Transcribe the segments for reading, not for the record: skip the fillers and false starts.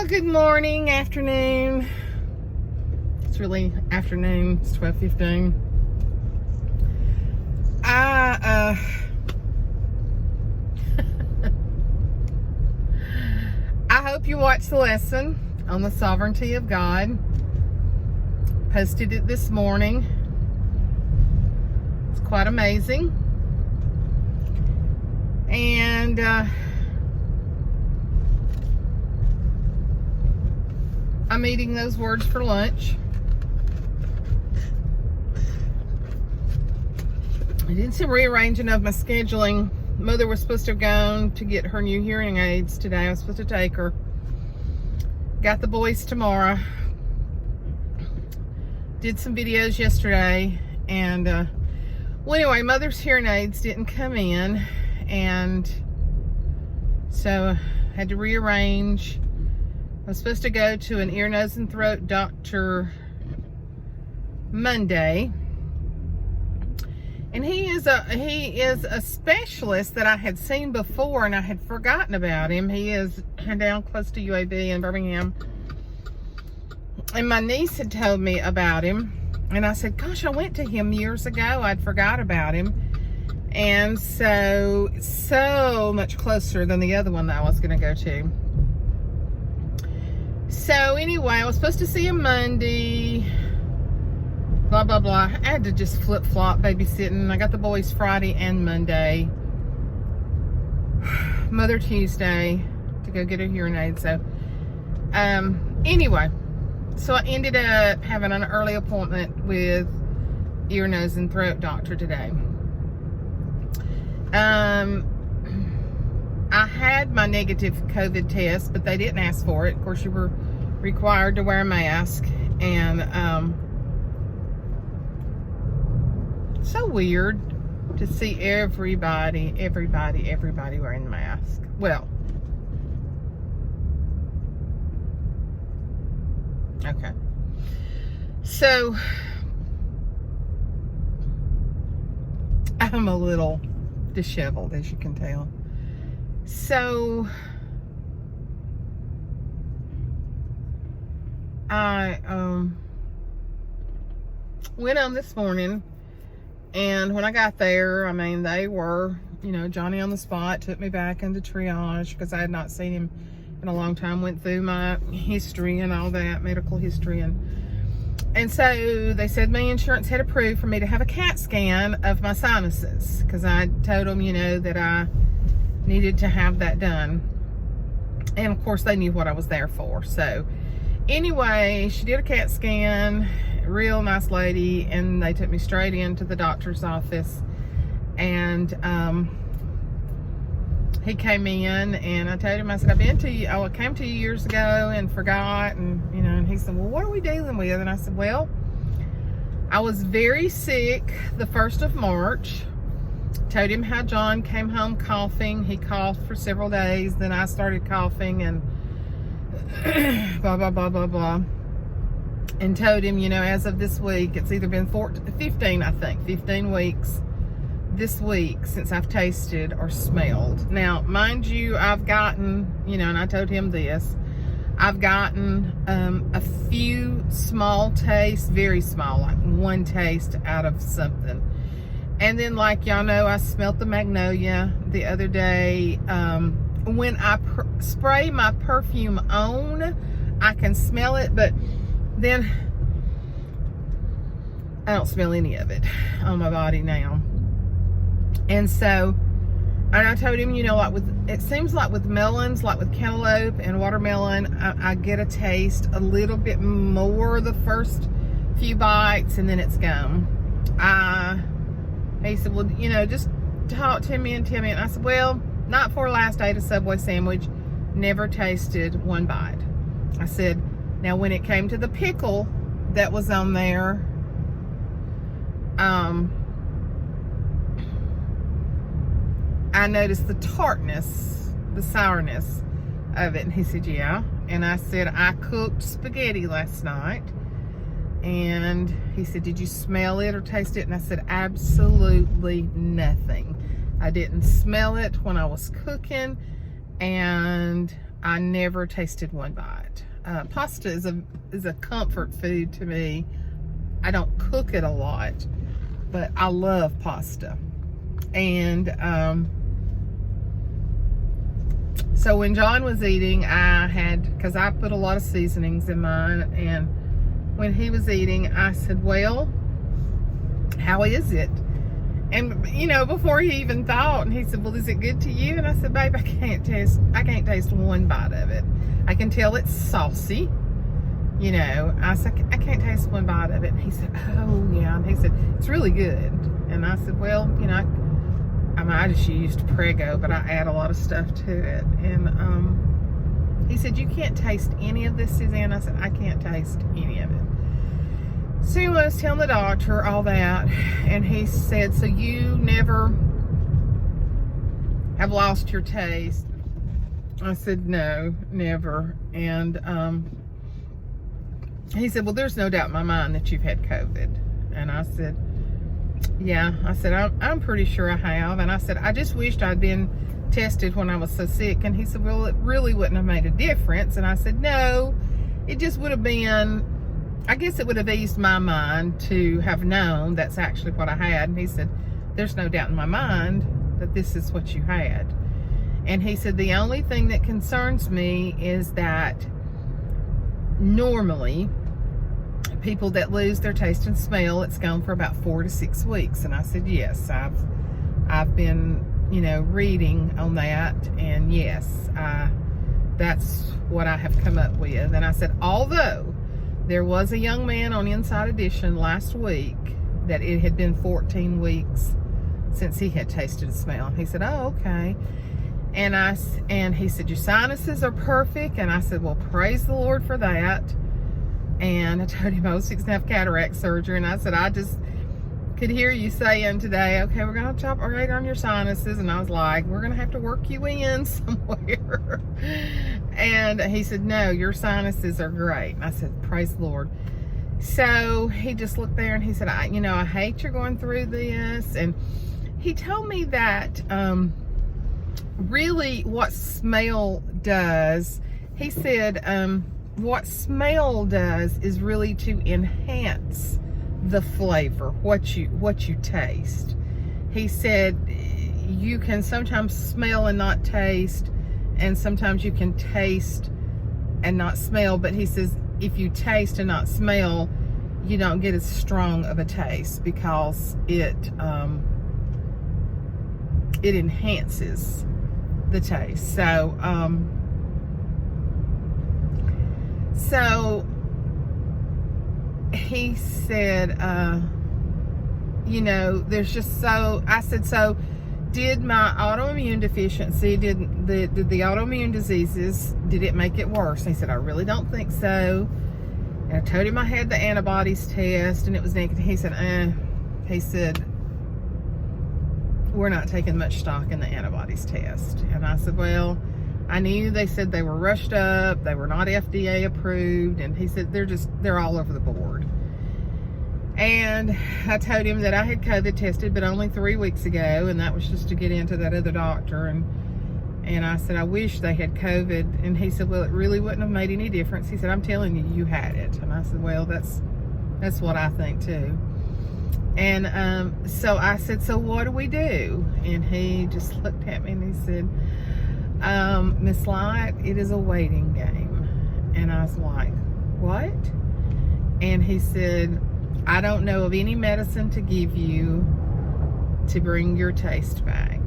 Good morning, afternoon. It's really afternoon. It's 12:15. I hope you watched the lesson on the sovereignty of God. Posted it this morning. It's quite amazing. And I'm eating those words for lunch. I did some rearranging of my scheduling. Mother was supposed to have gone to get her new hearing aids today. I was supposed to take her. Got the boys tomorrow. Did some videos yesterday. And, well, anyway, Mother's hearing aids didn't come in. And so I had to rearrange. I was supposed to go to an ear, nose, and throat doctor Monday. And he is a specialist that I had seen before, and I had forgotten about him. He is down close to UAB in Birmingham. And my niece had told me about him. And I said, gosh, I went to him years ago. I'd forgot about him. And so much closer than the other one that I was going to go to. So anyway, I was supposed to see him Monday. Blah, blah, blah. I had to just flip-flop babysitting. I got the boys Friday and Monday. Mother Tuesday to go get a hearing aid. So, anyway. So I ended up having an early appointment with ear, nose, and throat doctor today. I had my negative COVID test, but they didn't ask for it. Of course, you were required to wear a mask. And, so weird to see everybody wearing the mask. Well, okay. So, I'm a little disheveled, as you can tell. So, I went on this morning. And when I got there, I mean, they were, Johnny on the spot, took me back into triage because I had not seen him in a long time, went through my history and all that, medical history. And so they said my insurance had approved for me to have a CAT scan of my sinuses because I told them, that I needed to have that done. And of course, they knew what I was there for. So anyway, she did a CAT scan. Real nice lady, and they took me straight into the doctor's office. And he came in, and I told him, I said, I came to you years ago and forgot. And and he said, well, what are we dealing with? And I said, well, I was very sick the 1st of March. Told him how John came home coughing. He coughed for several days. Then I started coughing and blah, blah, blah, blah, blah. And told him, as of this week, it's either been 15 weeks this week since I've tasted or smelled. Now, mind you, I've gotten, and I told him this, I've gotten a few small tastes, very small, like one taste out of something. And then, like y'all know, I smelled the magnolia the other day. When I spray my perfume on, I can smell it, but then I don't smell any of it on my body now. And so, and I told him, it seems like with melons, like with cantaloupe and watermelon, I get a taste a little bit more the first few bites, and then it's gone. He said, well, just talk to me and tell me. And I said, well, not for last I ate a Subway sandwich, never tasted one bite. I said, now, when it came to the pickle that was on there, I noticed the tartness, the sourness of it. And he said, yeah. And I said, I cooked spaghetti last night. And he said, did you smell it or taste it? And I said, absolutely nothing. I didn't smell it when I was cooking. And I never tasted one bite. Pasta is a comfort food to me. I don't cook it a lot, but I love pasta. And so when John was eating, because I put a lot of seasonings in mine, and when he was eating, I said, well, how is it? And before he even thought, and he said, well, is it good to you? And I said, babe, I can't taste one bite of it. I can tell it's saucy. I said, I can't taste one bite of it. And he said, oh yeah. And he said, it's really good. And I said, well, I just used Prego, but I add a lot of stuff to it. And he said, you can't taste any of this, Suzanne. I said, I can't taste any of it. So I was telling the doctor all that, and he said, so you never have lost your taste? I said, no, never. And he said, well, there's no doubt in my mind that you've had COVID. And I said, yeah. I said, I'm pretty sure I have. And I said, I just wished I'd been tested when I was so sick. And he said, well, it really wouldn't have made a difference. And I said, no, it just would have been, I guess it would have eased my mind to have known that's actually what I had. And he said, there's no doubt in my mind that this is what you had. And he said, the only thing that concerns me is that normally people that lose their taste and smell, it's gone for about 4 to 6 weeks. And I said, yes, I've been, reading on that, and yes, that's what I have come up with. And I said, although there was a young man on Inside Edition last week that it had been 14 weeks since he had tasted and smelled. He said, oh, okay. And he said, your sinuses are perfect. And I said, well, praise the Lord for that. And I told him I was fixing to have cataract surgery. And I said, I just could hear you saying today, okay, we're going to operate on your sinuses. And I was like, we're going to have to work you in somewhere. And he said, no, your sinuses are great. And I said, praise the Lord. So he just looked there and he said, I hate you're going through this. And he told me that really what smell does, he said, what smell does is really to enhance the flavor, what you taste. He said you can sometimes smell and not taste, and sometimes you can taste and not smell, but he says if you taste and not smell, you don't get as strong of a taste because it enhances the taste. So he said, there's just I said, so did my autoimmune deficiency, did the autoimmune diseases, did it make it worse? And he said, I really don't think so. And I told him I had the antibodies test and it was negative. He said, we're not taking much stock in the antibodies test. And I said, well, I knew they said they were rushed up, they were not FDA approved, and he said they're all over the board. And I told him that I had COVID tested, but only 3 weeks ago, and that was just to get into that other doctor. And I said, I wish they had COVID. And he said, well, it really wouldn't have made any difference. He said, I'm telling you, you had it. And I said, well, that's what I think too. And so I said, so what do we do? And he just looked at me and he said, Miss Light, it is a waiting game. And I was like, what? And he said, I don't know of any medicine to give you to bring your taste back.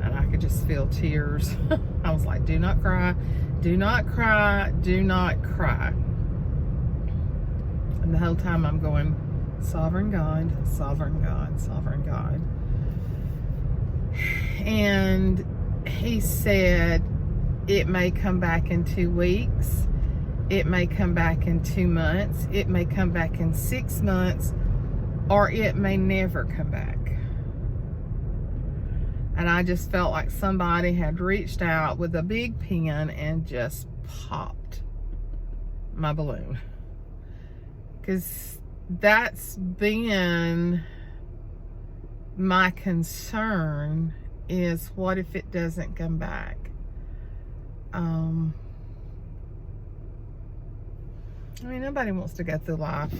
And I could just feel tears. I was like, do not cry, do not cry, do not cry. And the whole time I'm going, sovereign God, sovereign God, sovereign God. And he said, it may come back in 2 weeks. It may come back in 2 months. It may come back in 6 months, or it may never come back. And I just felt like somebody had reached out with a big pen and just popped my balloon. Because that's been my concern, is what if it doesn't come back? I mean, nobody wants to go through life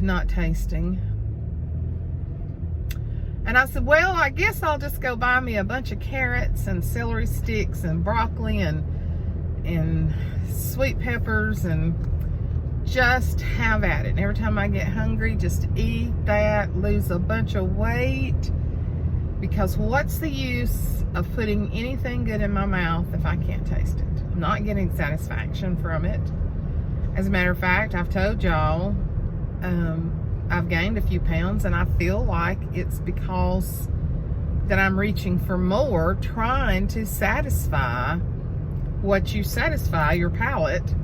not tasting. And I said, well, I guess I'll just go buy me a bunch of carrots and celery sticks and broccoli and sweet peppers and just have at it. And every time I get hungry, just eat that, lose a bunch of weight. Because what's the use of putting anything good in my mouth if I can't taste it? I'm not getting satisfaction from it. As a matter of fact, I've told y'all, I've gained a few pounds, and I feel like it's because that I'm reaching for more, trying to satisfy what you satisfy your palate.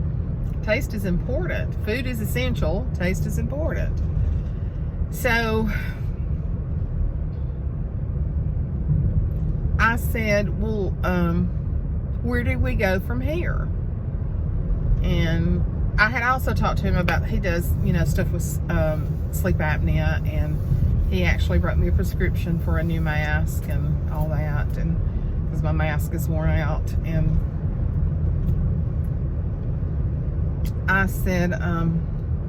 Taste is important. Food is essential. Taste is important. So I said, well, where do we go from here? And I had also talked to him about, he does, stuff with sleep apnea, and he actually wrote me a prescription for a new mask and all that, and because my mask is worn out. And I said,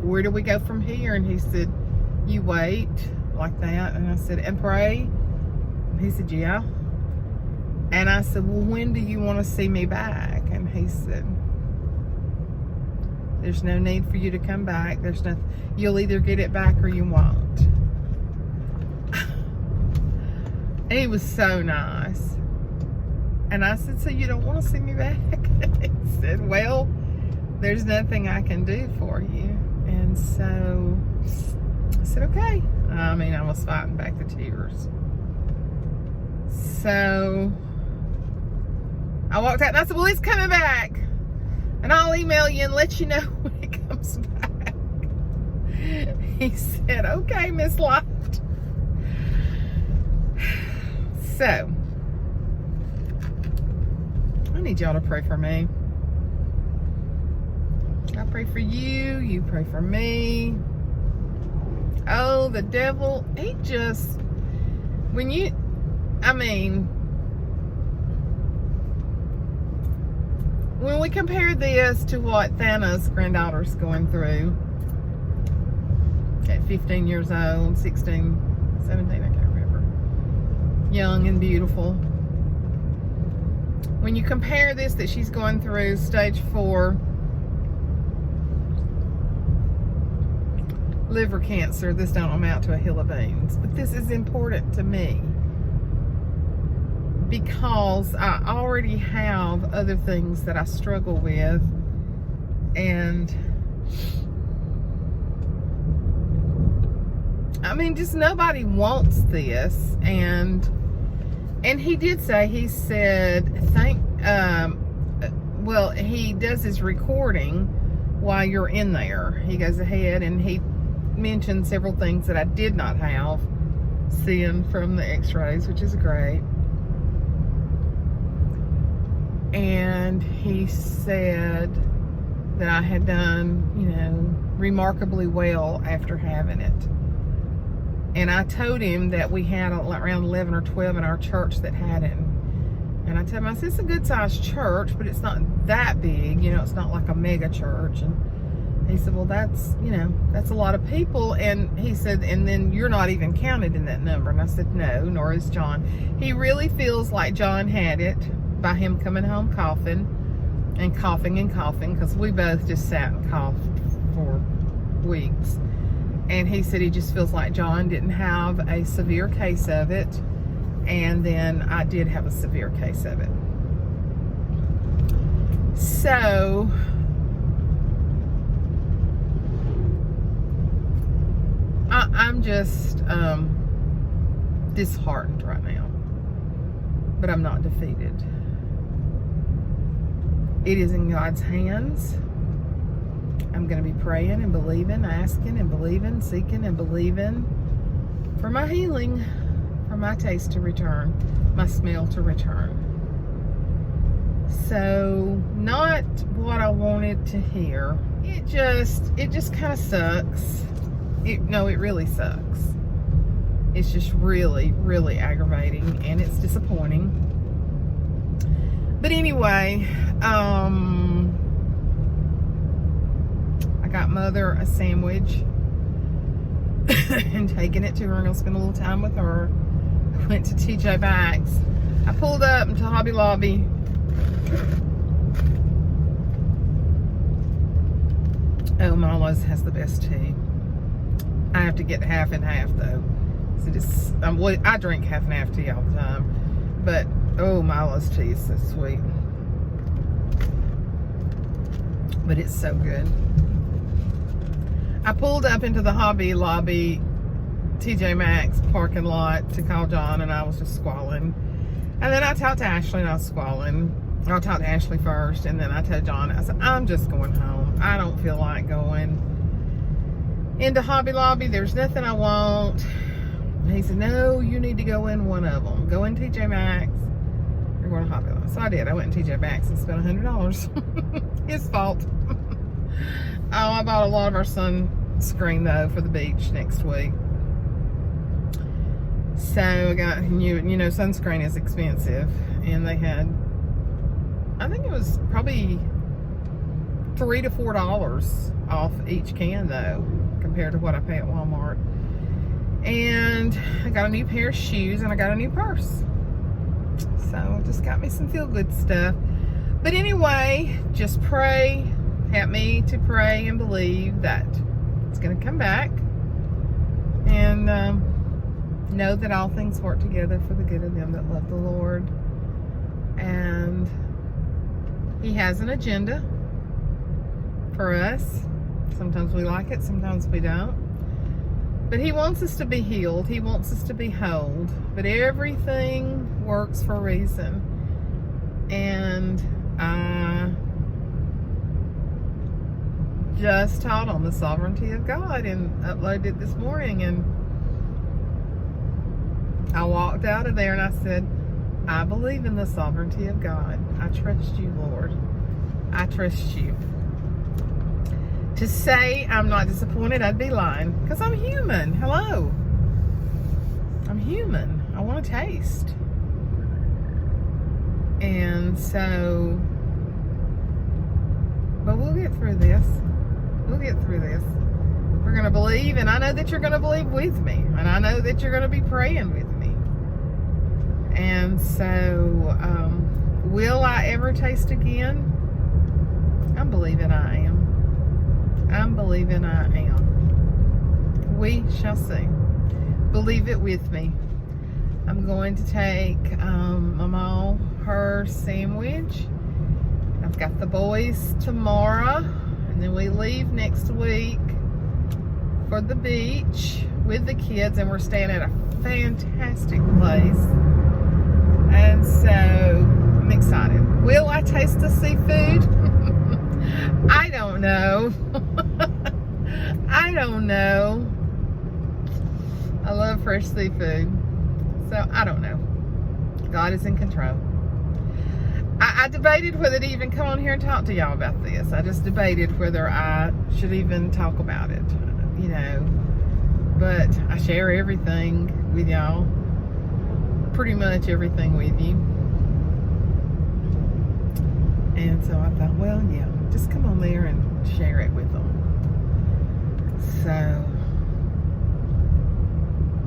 where do we go from here? And he said, you wait like that. And I said, and pray? And he said, yeah. And I said, well, when do you want to see me back? And he said, there's no need for you to come back. There's nothing. You'll either get it back or you won't. He was so nice. And I said, so you don't want to see me back? He said, well, there's nothing I can do for you. And so I said, okay. I mean, I was fighting back the tears. So I walked out and I said, well, it's coming back. And I'll email you and let you know when it comes back. He said, okay, Miss Loft. So, I need y'all to pray for me. I pray for you. You pray for me. Oh, the devil, he just, when we compare this to what Thana's granddaughter's going through at 15 years old, 16, 17, I can't remember, young and beautiful. When you compare this that she's going through stage 4 liver cancer, this don't amount to a hill of beans. But this is important to me because I already have other things that I struggle with, and I mean, just nobody wants this. And he did say, he said, well, he does his recording while you're in there. He goes ahead and he mentioned several things that I did not have seeing from the x-rays, which is great. And he said that I had done, remarkably well after having it. And I told him that we had around 11 or 12 in our church that had it. And I told him, I said, it's a good sized church, but it's not that big. It's not like a mega church. And he said, well, that's a lot of people. And he said, and then you're not even counted in that number. And I said, no, nor is John. He really feels like John had it by him coming home coughing, because we both just sat and coughed for weeks. And he said he just feels like John didn't have a severe case of it, and then I did have a severe case of it. So I'm just disheartened right now, but I'm not defeated. It is in God's hands. I'm going to be praying and believing, asking and believing, seeking and believing for my healing, for my taste to return, my smell to return. So, not what I wanted to hear. It just kind of sucks. It really sucks. It's just really, really aggravating, and it's disappointing. But anyway, I got Mother a sandwich and taking it to her, and gonna spend a little time with her. I went to TJ Maxx. I pulled up into Hobby Lobby. Oh, Milo's has the best tea. I have to get half and half though. So I drink half and half tea all the time, but oh, Milo's tea is so sweet. But it's so good. I pulled up into the Hobby Lobby TJ Maxx parking lot to call John, and I was just squalling. And then I talked to Ashley, and I was squalling. I talked to Ashley first, and then I told John, I said, I'm just going home. I don't feel like going into Hobby Lobby. There's nothing I want. And he said, no, you need to go in one of them. Go in TJ Maxx. You're going to Hobby Lobby. So I did. I went in TJ Maxx and spent $100. His fault. Oh, I bought a lot of our sunscreen though for the beach next week. So I got, you know, sunscreen is expensive, and they had, I think it was probably $3 to $4 off each can though, compared to what I pay at Walmart. And I got a new pair of shoes, and I got a new purse. So just got me some feel good stuff. But anyway, just pray. Help me to pray and believe that it's going to come back, and know that all things work together for the good of them that love the Lord. And He has an agenda for us. Sometimes we like it, sometimes we don't. But He wants us to be healed. He wants us to be whole. But everything works for a reason. And I just taught on the sovereignty of God and uploaded it this morning, and I walked out of there and I said, I believe in the sovereignty of God. I trust you, Lord. I trust you. To say I'm not disappointed, I'd be lying, because I'm human. Hello. I'm human. I want to taste. And so, but we'll get through this. We'll get through this. We're going to believe, and I know that you're going to believe with me, and I know that you're going to be praying with me. And so, will I ever taste again? I'm believing I am. I'm believing I am. We shall see. Believe it with me. I'm going to take Mama her sandwich. I've got the boys tomorrow, and then we leave next week for the beach with the kids, and we're staying at a fantastic place. And so I'm excited. Will I taste the seafood? I don't know. I don't know. I love fresh seafood. So I don't know. God is in control. I debated whether to even come on here and talk to y'all about this. I just debated whether I should even talk about it, you know. But I share everything with y'all. Pretty much everything with you. And so I thought, well, yeah, just come on there and share it with them. So,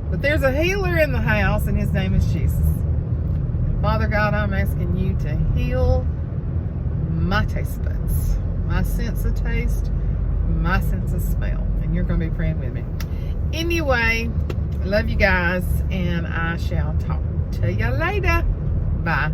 but there's a healer in the house, and His name is Jesus. Father God, I'm asking you to heal my taste buds, my sense of taste, my sense of smell. And you're going to be praying with me. Anyway, I love you guys, and I shall talk to you later. Bye.